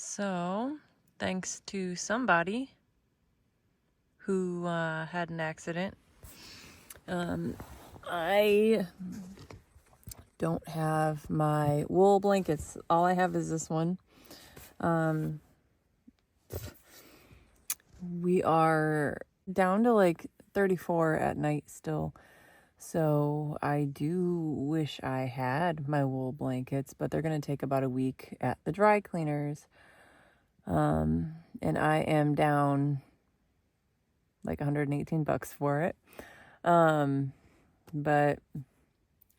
So, thanks to somebody who had an accident, I don't have my wool blankets. All I have is this one. We are down to like 34 at night still. So I do wish I had my wool blankets, but they're going to take about a week at the dry cleaners. And I am down like $118 for it. But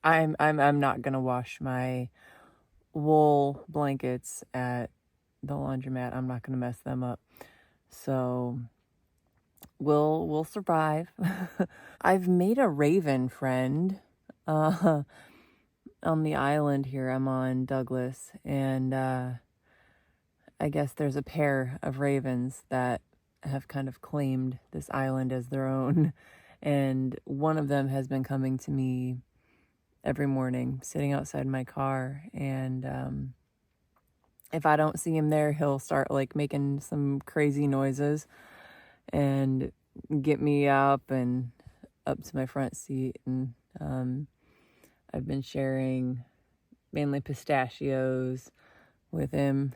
I'm not going to wash my wool blankets at the laundromat. I'm not going to mess them up. So we'll survive. I've made a raven friend on the island here. I'm on Douglas, and I guess there's a pair of ravens that have kind of claimed this island as their own, and one of them has been coming to me every morning, sitting outside my car, and if I don't see him there, he'll start like making some crazy noises and get me up and up to my front seat. And I've been sharing mainly pistachios with him.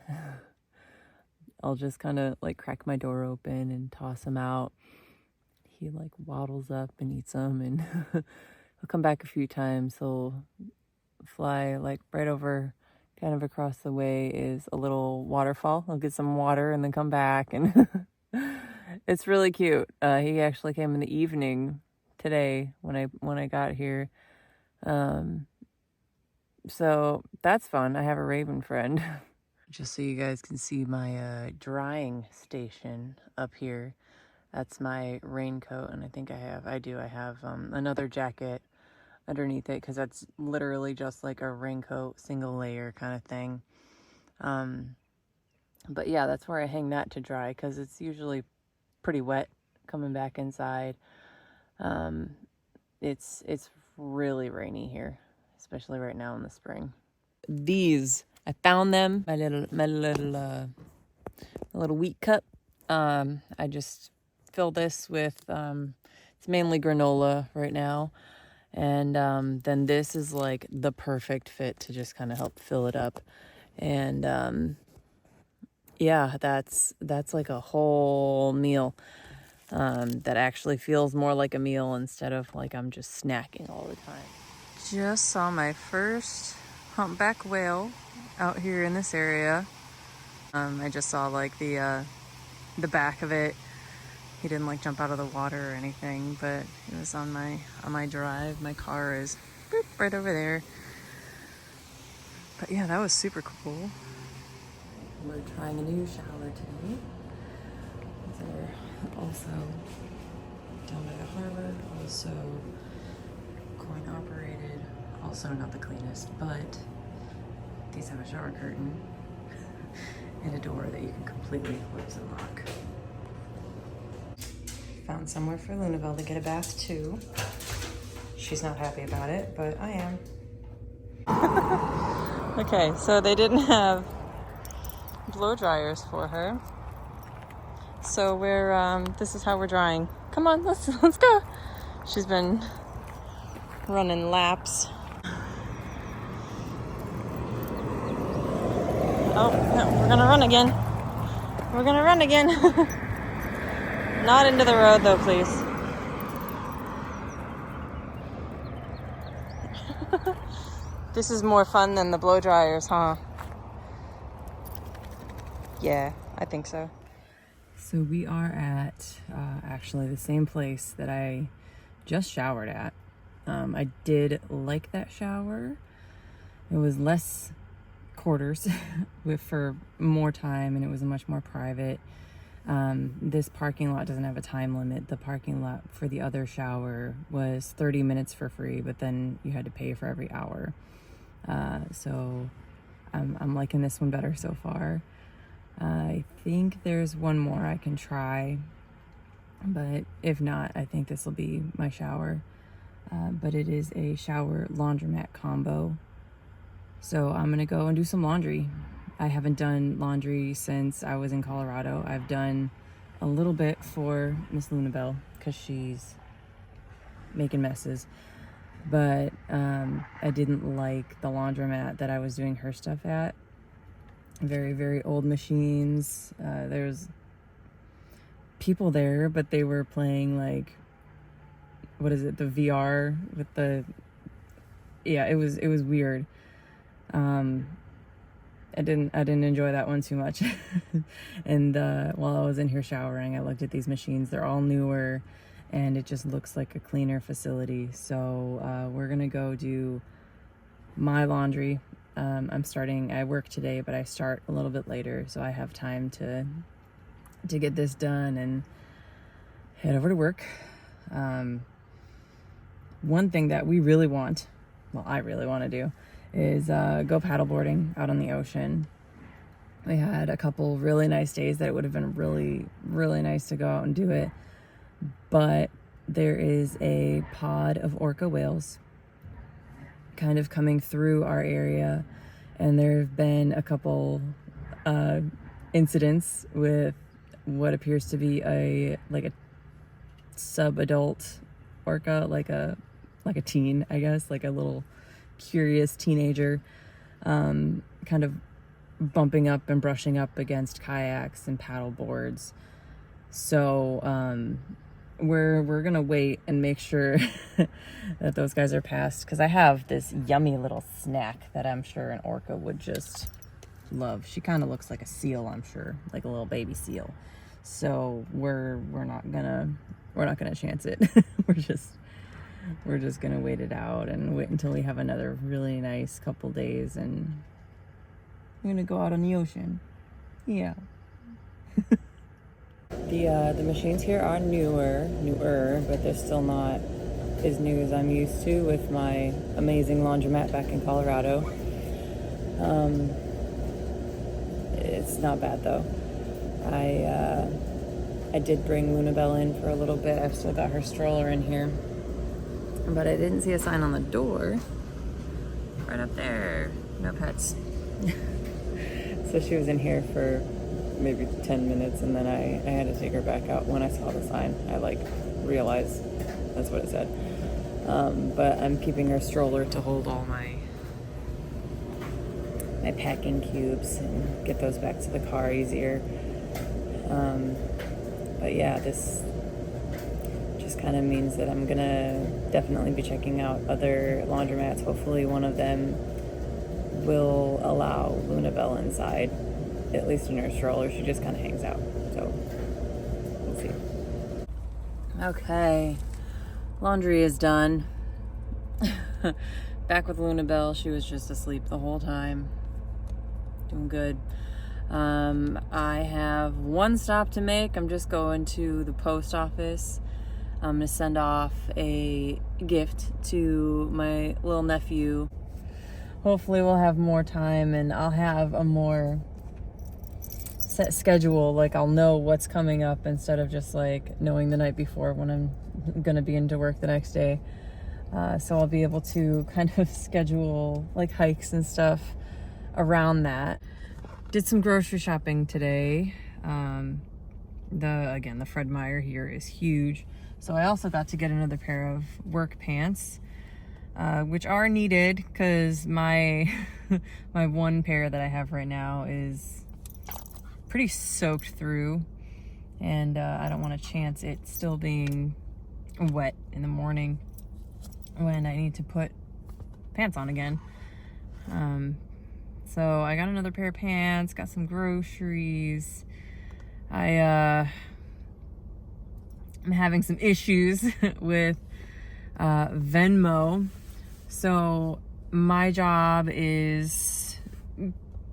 I'll just kind of like crack my door open and toss him out. He like waddles up and eats them, and he'll come back a few times. He'll fly like right over, kind of across the way is a little waterfall. He'll get some water and then come back, and it's really cute. He actually came in the evening today when I got here. So that's fun. I have a raven friend. Just so you guys can see my drying station up here. That's my raincoat, and I have another jacket underneath it, because that's literally just like a raincoat, single layer kind of thing. But yeah, that's where I hang that to dry, because it's usually pretty wet coming back inside. It's really rainy here, especially right now in the spring. These, I found them, my little wheat cup. I just fill this with, it's mainly granola right now. And then this is like the perfect fit to just kind of help fill it up. And yeah, that's like a whole meal that actually feels more like a meal instead of like I'm just snacking all the time. Just saw my first humpback whale out here in this area. I just saw like the back of it. He didn't like jump out of the water or anything, but it was on my drive. My car is right over there. But yeah, that was super cool. We're trying a new shower today. They're also down by the harbor, also coin operated, also not the cleanest, but these have a shower curtain and a door that you can completely close and lock. Found somewhere for Lunaville to get a bath too. She's not happy about it, but I am. Okay, so they didn't have blow dryers for her. So this is how we're drying. Come on, let's go. She's been running laps. Oh, no, we're gonna run again. We're gonna run again. Not into the road though, please. This is more fun than the blow dryers, huh? Yeah, I think so. So we are at actually the same place that I just showered at. I did like that shower. It was less quarters for more time, and it was much more private. This parking lot doesn't have a time limit. The parking lot for the other shower was 30 minutes for free, but then you had to pay for every hour. So I'm liking this one better so far. I think there's one more I can try, but if not, I think this will be my shower. But it is a shower laundromat combo. So I'm gonna go and do some laundry I haven't done laundry since I was in Colorado. I've done a little bit for Miss Lunabelle because she's making messes. But I didn't like the laundromat that I was doing her stuff at. Very, very old machines. There's people there, but they were playing like, what is it, the VR with the, yeah, it was weird. I didn't enjoy that one too much. And while I was in here showering, I looked at these machines. They're all newer, and it just looks like a cleaner facility. So we're gonna go do my laundry. I work today, but I start a little bit later, so I have time to get this done and head over to work. One thing that we really want, well, I really want to do, is go paddleboarding out on the ocean. We had a couple really nice days that it would have been really, really nice to go out and do it. But there is a pod of orca whales kind of coming through our area, and there have been a couple incidents with what appears to be a sub-adult orca, like a teen, I guess, like a little curious teenager, kind of bumping up and brushing up against kayaks and paddle boards. So we're gonna wait and make sure that those guys are passed, because I have this yummy little snack that I'm sure an orca would just love. She kind of looks like a seal, I'm sure, like a little baby seal. So we're not gonna chance it. we're just gonna wait it out and wait until we have another really nice couple days, and we're gonna go out on the ocean. Yeah. The machines here are newer, but they're still not as new as I'm used to with my amazing laundromat back in Colorado. It's not bad though. I did bring Lunabelle in for a little bit. I've still got her stroller in here, but I didn't see a sign on the door. Right up there, no pets. So she was in here for maybe 10 minutes, and then I had to take her back out. When I saw the sign, I realized that's what it said. But I'm keeping her stroller to hold all my packing cubes and get those back to the car easier. But yeah, this just kind of means that I'm gonna definitely be checking out other laundromats. Hopefully one of them will allow Lunabelle inside, at least in her stroller. She just kind of hangs out, so we'll see. Okay, laundry is done. Back with Lunabelle. She was just asleep the whole time. Doing good. I have one stop to make. I'm just going to the post office. I'm gonna send off a gift to my little nephew. Hopefully we'll have more time, and I'll have a more set schedule. Like, I'll know what's coming up instead of just knowing the night before when I'm gonna be into work the next day. So I'll be able to kind of schedule hikes and stuff around that. Did some grocery shopping today. The Fred Meyer here is huge. So I also got to get another pair of work pants, which are needed because my my one pair that I have right now is pretty soaked through, and I don't want to chance it still being wet in the morning when I need to put pants on again. So I got another pair of pants, got some groceries. I'm having some issues with Venmo. So my job is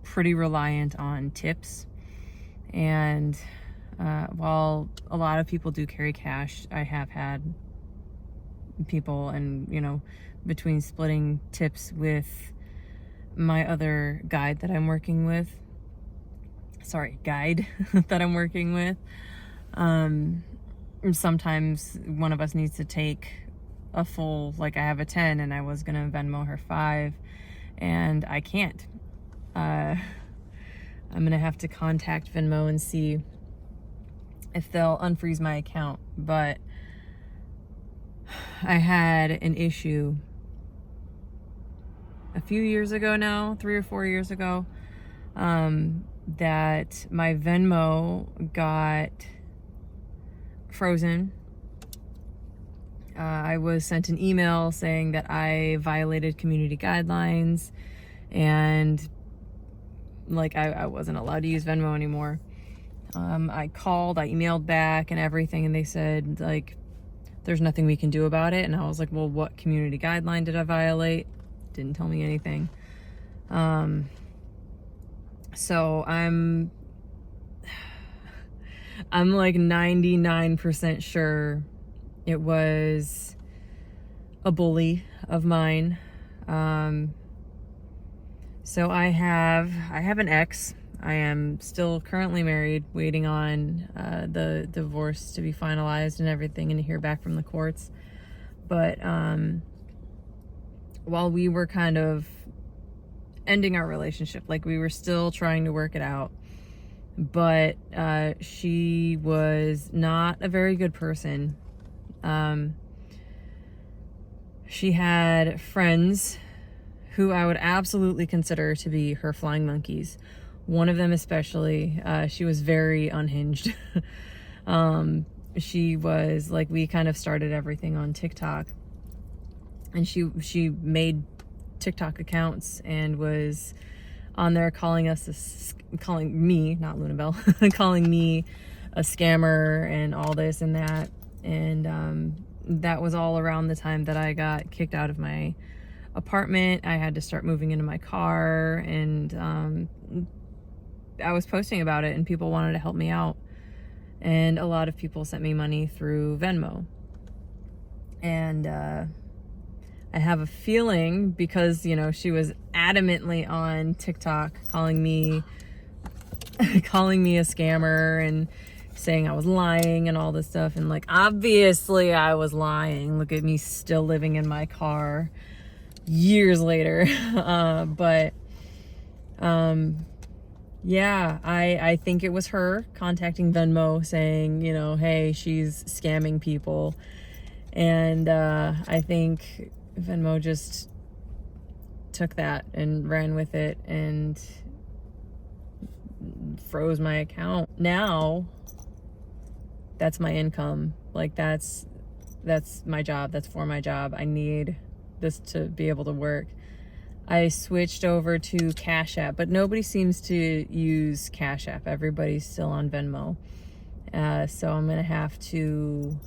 pretty reliant on tips, and while a lot of people do carry cash, I have had people, and between splitting tips with my other guide that I'm working with, sometimes one of us needs to take a full, I have a 10 and I was gonna Venmo her 5, and I can't. I'm gonna have to contact Venmo and see if they'll unfreeze my account. But I had an issue a few years ago now, 3 or 4 years ago, that my Venmo got frozen. I was sent an email saying that I violated community guidelines, and like I wasn't allowed to use Venmo anymore. I called, I emailed back and everything, and they said, like, there's nothing we can do about it. And I was like, well, what community guideline did I violate? Didn't tell me anything. So I'm like 99% sure it was a bully of mine. So I have an ex. I am still currently married, waiting on the divorce to be finalized and everything, and to hear back from the courts. But while we were kind of ending our relationship, like we were still trying to work it out, but she was not a very good person. She had friends who I would absolutely consider to be her flying monkeys. One of them especially, she was very unhinged. She was like, we kind of started everything on TikTok, and she made TikTok accounts and was on there calling me, not Lunabelle, calling me a scammer and all this and that. And that was all around the time that I got kicked out of my apartment. I had to start moving into my car, and I was posting about it, and people wanted to help me out. And a lot of people sent me money through Venmo. And I have a feeling, because, you know, she was adamantly on TikTok calling me a scammer and saying I was lying and all this stuff. And like, obviously I was lying. Look at me still living in my car years later. Yeah, I think it was her contacting Venmo saying, you know, hey, she's scamming people. And I think Venmo just took that and ran with it and froze my account. Now, that's my income. Like, that's my job. That's for my job. I need this to be able to work. I switched over to Cash App, but nobody seems to use Cash App. Everybody's still on Venmo. So I'm going to have to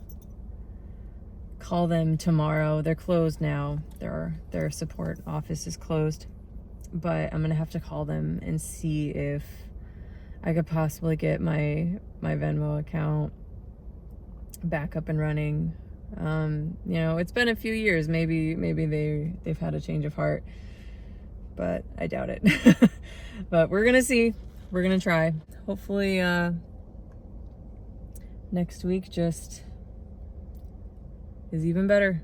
call them tomorrow. They're closed now. Their support office is closed. But I'm going to have to call them and see if I could possibly get my Venmo account back up and running. You know, it's been a few years. Maybe they've had a change of heart, but I doubt it. But we're gonna see. We're gonna try. Hopefully next week just is even better.